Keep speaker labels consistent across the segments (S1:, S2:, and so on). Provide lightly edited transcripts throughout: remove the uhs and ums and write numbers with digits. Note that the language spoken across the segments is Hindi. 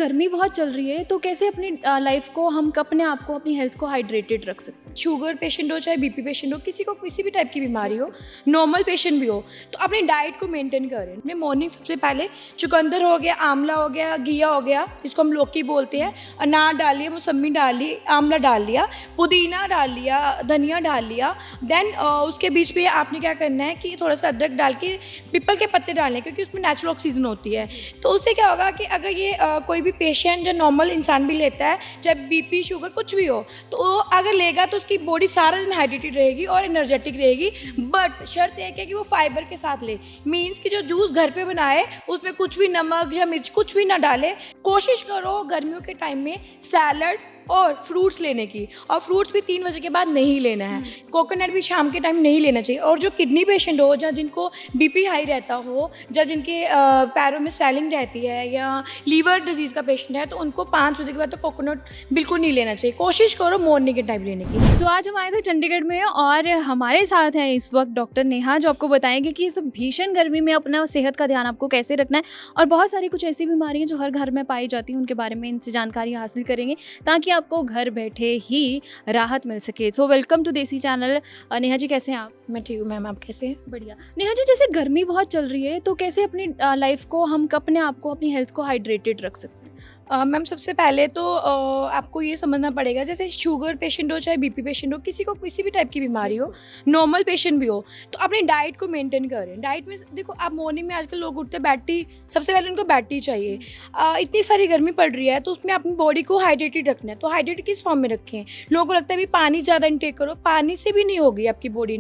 S1: गर्मी बहुत चल रही है तो कैसे अपनी लाइफ को हम अपने आप को अपनी हेल्थ को हाइड्रेटेड रख सकते हैं।
S2: शुगर पेशेंट हो चाहे बीपी पेशेंट हो, किसी को किसी भी टाइप की बीमारी हो, नॉर्मल पेशेंट भी हो, तो अपनी डाइट को मेंटेन करें। अपने मॉर्निंग सबसे पहले चुकंदर हो गया, आंवला हो गया, घिया हो गया, जिसको हम लौकी बोलते हैं, अनार डालिए, मौसमी डाली, आंवला डाल लिया, पुदीना डाल लिया, धनिया डाल लिया। देन उसके बीच में आपने क्या करना है कि थोड़ा सा अदरक डाल के पीपल के पत्ते डालने, क्योंकि उसमें नेचुरल ऑक्सीजन होती है। तो उससे क्या होगा कि अगर ये कोई भी पेशेंट या नॉर्मल इंसान भी लेता है, चाहे बीपी शुगर कुछ भी हो, तो वो अगर लेगा तो उसकी बॉडी सारा दिन हाइड्रेटेड रहेगी और एनर्जेटिक रहेगी। बट शर्त एक है कि वो फाइबर के साथ ले, मीन्स कि जो जूस घर पे बनाए उसमें कुछ भी नमक या मिर्च कुछ भी ना डाले। कोशिश करो गर्मियों के टाइम में सैलड और फ्रूट्स लेने की, और फ्रूट्स भी 3 बजे के बाद नहीं लेना है। कोकोनट भी शाम के टाइम नहीं लेना चाहिए। और जो किडनी पेशेंट हो, या जिनको बीपी हाई रहता हो, या जिनके पैरों में स्वेलिंग रहती है, या लीवर डिजीज़ का पेशेंट है, तो उनको 5 बजे के बाद तो कोकोनट बिल्कुल नहीं लेना चाहिए। कोशिश करो मॉर्निंग के टाइम लेने की।
S1: सो आज हम आए थे चंडीगढ़ में और हमारे साथ हैं इस वक्त डॉक्टर नेहा, जो आपको बताएंगे कि इस भीषण गर्मी में अपना सेहत का ध्यान आपको कैसे रखना है, और बहुत सारी कुछ ऐसी बीमारियां जो हर घर में पाई जाती हैं उनके बारे में इनसे जानकारी हासिल करेंगे ताकि आपको घर बैठे ही राहत मिल सके। सो वेलकम टू देसी चैनल। नेहा जी कैसे हैं आप?
S2: मैं ठीक हूँ मैम, आप कैसे हैं?
S1: बढ़िया। नेहा जी, जैसे गर्मी बहुत चल रही है तो कैसे अपनी लाइफ को हम अपने आप को अपनी हेल्थ को हाइड्रेटेड रख सकते हैं।
S2: मैम सबसे पहले तो आपको ये समझना पड़ेगा, जैसे शुगर पेशेंट हो चाहे बीपी पेशेंट हो, किसी को किसी भी टाइप की बीमारी हो, नॉर्मल पेशेंट भी हो, तो अपनी डाइट को मेंटेन करें। डाइट में देखो, आप मॉर्निंग में आजकल लोग उठते बैठी, सबसे पहले उनको बैठी चाहिए। इतनी सारी गर्मी पड़ रही है तो उसमें अपनी बॉडी को हाइड्रेटेड रखना है। तो हाइड्रेटेड किस फॉर्म में रखें? लोगों को लगता है भी पानी ज़्यादा इंटेक करो, पानी से भी नहीं होगी आपकी बॉडी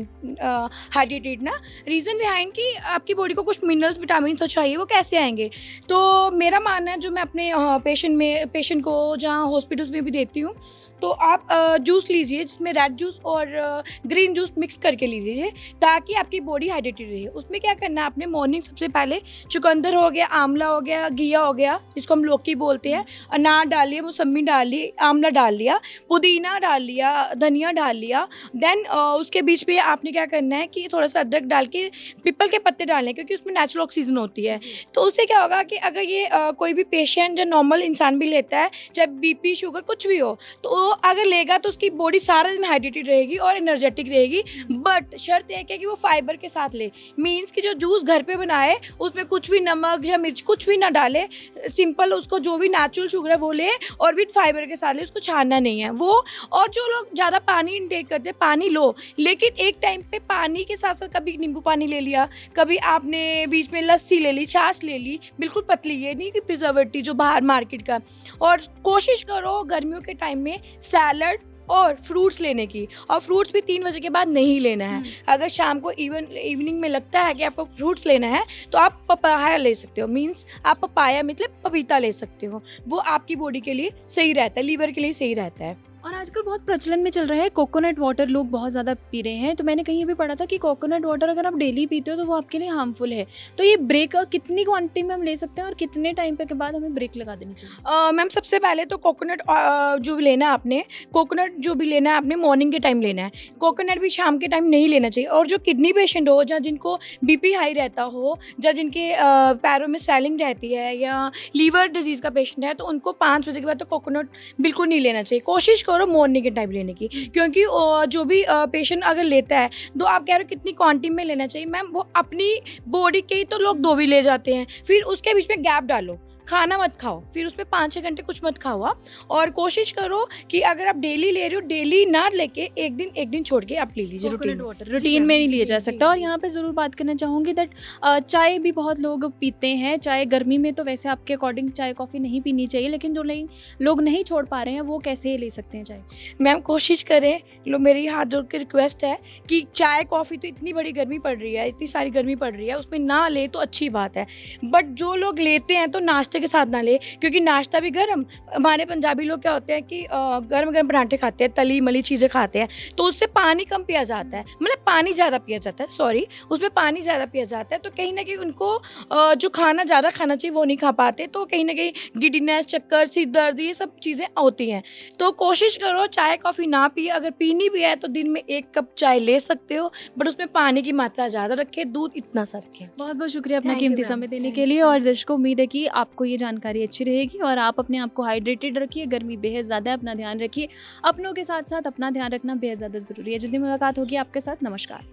S2: हाइड्रेटेड ना। रीज़न बिहाइंड कि आपकी बॉडी को कुछ मिनरल्स विटामिन तो चाहिए, वो कैसे आएंगे? तो मेरा मानना है, जो मैं अपने पेशेंट को जहाँ हॉस्पिटल्स में भी देती हूँ, तो आप जूस लीजिए जिसमें रेड जूस और ग्रीन जूस मिक्स करके लीजिए, ताकि आपकी बॉडी हाइड्रेटेड रहे। उसमें क्या करना है आपने, मॉर्निंग सबसे पहले चुकंदर हो गया, आंवला हो गया, घिया हो गया, जिसको हम लौकी बोलते हैं, अनार डालिए, मौसमी डाली, आंवला डाल लिया, पुदीना डाल लिया, धनिया डाल लिया। देन उसके बीच में आपने क्या करना है कि थोड़ा सा अदरक डाल के पीपल के पत्ते डालने, क्योंकि उसमें नेचुरल ऑक्सीजन होती है। तो उससे क्या होगा कि अगर ये कोई भी पेशेंट या नॉर्मल इंसान भी लेता है, चाहे बीपी शुगर कुछ भी हो, तो वो अगर लेगा तो उसकी बॉडी सारा दिन हाइड्रेटेड रहेगी और एनर्जेटिक रहेगी। बट शर्त एक है कि वो फाइबर के साथ ले, मीन्स कि जो जूस घर पे बनाए उसमें कुछ भी नमक या मिर्च कुछ भी ना डाले, सिंपल उसको जो भी नेचुरल शुगर है वो ले, और विद फाइबर के साथ ले, उसको छानना नहीं है वो। और जो लोग ज़्यादा पानी इंटेक करते हैं, पानी लो, लेकिन एक टाइम पे पानी के साथ साथ कभी नींबू पानी ले लिया, कभी आपने बीच में लस्सी ले ली, छाछ ले ली, बिल्कुल पतली, ये नहीं कि प्रिजर्वेटिव जो बाहर मार्केट का। और कोशिश करो गर्मियों के टाइम में सैलड और फ्रूट्स लेने की, और फ्रूट्स भी 3 बजे के बाद नहीं लेना है। अगर शाम को इवनिंग में लगता है कि आपको फ्रूट्स लेना है, तो आप पपाया ले सकते हो, मीन्स आप पपाया मतलब पपीता ले सकते हो। वो आपकी बॉडी के लिए सही रहता है, लीवर के लिए सही रहता है।
S1: और आजकल बहुत प्रचलन में चल रहा है कोकोनट वाटर, लोग बहुत ज़्यादा पी रहे हैं। तो मैंने कहीं भी पढ़ा था कि कोकोनट वाटर अगर आप डेली पीते हो तो वो आपके लिए हार्मफुल है। तो ये ब्रेक कितनी क्वांटिटी में हम ले सकते हैं और कितने टाइम पे के बाद हमें ब्रेक लगा देनी चाहिए?
S2: मैम सबसे पहले तो कोकोनट जो भी लेना है आपने, कोकोनट जो भी लेना है आपने मॉर्निंग के टाइम लेना है। कोकोनट भी शाम के टाइम नहीं लेना चाहिए। और जो किडनी पेशेंट हो, या जिनको बीपी हाई रहता हो, या जिनके पैरों में स्वेलिंग रहती है, या लीवर डिजीज़ का पेशेंट है, तो उनको 5 बजे के बाद तो कोकोनट बिल्कुल नहीं लेना चाहिए। कोशिश करो मॉर्निंग के टाइम लेने की, क्योंकि जो भी पेशेंट अगर लेता है, तो आप कह रहे हो कितनी क्वांटिटी में लेना चाहिए। मैम वो अपनी बॉडी के ही तो लोग 2 भी ले जाते हैं, फिर उसके बीच में गैप डालो, खाना मत खाओ, फिर उसमें 5-6 घंटे कुछ मत खाओ आप। और कोशिश करो कि अगर आप डेली ले रहे हो, डेली ना लेके एक दिन छोड़ के आप ले लीजिए।
S1: कोकोनट वाटर रूटीन में नहीं लिया जा सकता। और यहाँ पे ज़रूर बात करना चाहूँगी दैट चाय भी बहुत लोग पीते हैं। चाय गर्मी में तो वैसे आपके अकॉर्डिंग चाय कॉफ़ी नहीं पीनी चाहिए, लेकिन जो लोग नहीं छोड़ पा रहे हैं वो कैसे ले सकते हैं चाय?
S2: मैम कोशिश करें, मेरी हाथ जोड़ के रिक्वेस्ट है कि चाय कॉफ़ी तो इतनी बड़ी गर्मी पड़ रही है, इतनी सारी गर्मी पड़ रही है, उसमें ना ले तो अच्छी बात है। बट जो लोग लेते हैं तो नाश्ते के साथ ना ले, क्योंकि नाश्ता भी गर्म। हमारे पंजाबी लोग क्या होते हैं कि गर्म गर्म पराठे खाते हैं, तली मली चीज़ें खाते हैं, तो उससे पानी कम पिया जाता है, मतलब पानी ज़्यादा पिया जाता है, सॉरी, उसमें पानी ज़्यादा पिया जाता है। तो कहीं ना कहीं उनको जो खाना ज़्यादा खाना चाहिए वो नहीं खा पाते, तो कहीं ना कहीं गिडीनेस, चक्कर, सिर दर्द, ये सब चीज़ें होती हैं। तो कोशिश करो चाय कॉफ़ी ना पिए। अगर पीनी भी है तो दिन में 1 कप चाय ले सकते हो, बट उसमें पानी की मात्रा ज़्यादा रखें, दूध इतना सा रखें।
S1: बहुत बहुत शुक्रिया अपना
S2: Thank you,
S1: कीमती
S2: ma'am.
S1: समय देने
S2: Thank
S1: के लिए। और दर्शकों, उम्मीद है कि आपको आपको ये जानकारी अच्छी रहेगी और आप अपने आप को हाइड्रेटेड रखिए। गर्मी बेहद ज़्यादा है, अपना ध्यान रखिए। अपनों के साथ साथ अपना ध्यान रखना बेहद ज़्यादा ज़रूरी है। जल्दी मुलाकात होगी आपके साथ। नमस्कार।